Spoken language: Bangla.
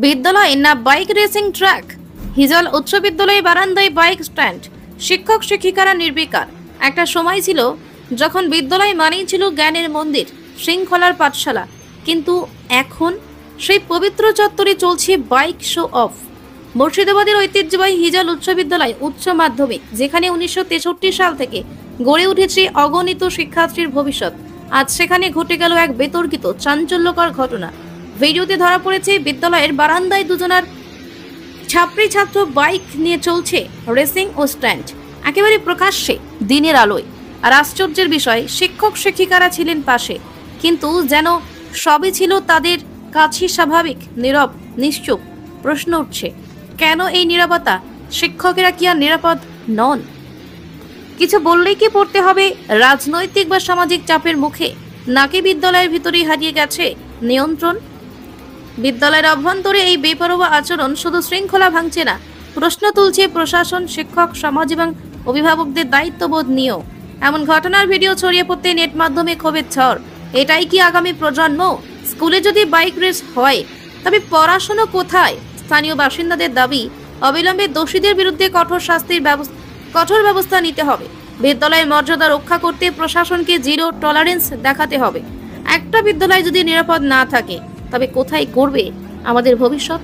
বিদ্যালয়ে না বাইক রেসিং ট্র্যাক। হিজল উচ্চ বিদ্যালয়ে বারান্দায় বাইক স্ট্যান্ড, শিক্ষক শিক্ষিকারা নির্বিকার। একটা সময় ছিল যখন বিদ্যালয় মানেই ছিল জ্ঞানের মন্দির, শৃঙ্খলার পাঠশালা, কিন্তু এখন সেই পবিত্র চত্বরে চলছে বাইক শো অফ। মুর্শিদাবাদের ঐতিহ্যবাহী হিজল উচ্চ বিদ্যালয় উচ্চ মাধ্যমিক, যেখানে 1963 সাল থেকে গড়ে উঠেছে অগণিত শিক্ষার্থীর ভবিষ্যৎ, আজ সেখানে ঘটে গেল এক বিতর্কিত চাঞ্চল্যকর ঘটনা। ভিডিওতে ধরা পড়েছে বিদ্যালয়ের বারান্দায় দুজনার ছাত্রী ছাত্র বাইক নিয়ে চলছে রেসিং ও স্ট্যান্ড, একেবারে প্রকাশ্যে দিনের আলোয়। আর আশ্চর্যের বিষয়, শিক্ষক শিক্ষিকারা ছিলেন পাশে, কিন্তু যেন সবই ছিল তাদের কাছে স্বাভাবিক, নীরব, নিশ্চুপ। প্রশ্ন উঠছে, কেন এই নীরবতা? শিক্ষকেরা কি আর নিরাপদ নন? কিছু বললেই কি পড়তে হবে রাজনৈতিক বা সামাজিক চাপের মুখে, নাকি বিদ্যালয়ের ভিতরেই হারিয়ে গেছে নিয়ন্ত্রণ? বিদ্যালয়ের অভ্যন্তরে এই বেপরোয়া আচরণ শুধু শৃঙ্খলা ভাঙছে না, প্রশ্ন তুলছে প্রশাসন, শিক্ষক, সমাজ এবং অভিভাবকদের দায়িত্ববোধ নিয়েও। এমন ঘটনার ভিডিও ছড়িয়ে পড়তে নেট মাধ্যমে ক্ষোভের ঝড়। এটাই কি আগামী প্রজন্ম? স্কুলে যদি বাইক রেস হয়, তবে পড়াশোনা কোথায়? স্থানীয় বাসিন্দাদের দাবি, অবিলম্বে দোষীদের বিরুদ্ধে কঠোর ব্যবস্থা নিতে হবে। বিদ্যালয়ের মর্যাদা রক্ষা করতে প্রশাসনকে জিরো টলারেন্স দেখাতে হবে। একটা বিদ্যালয় যদি নিরাপদ না থাকে, তবে কোথায় গড়বে আমাদের ভবিষ্যৎ?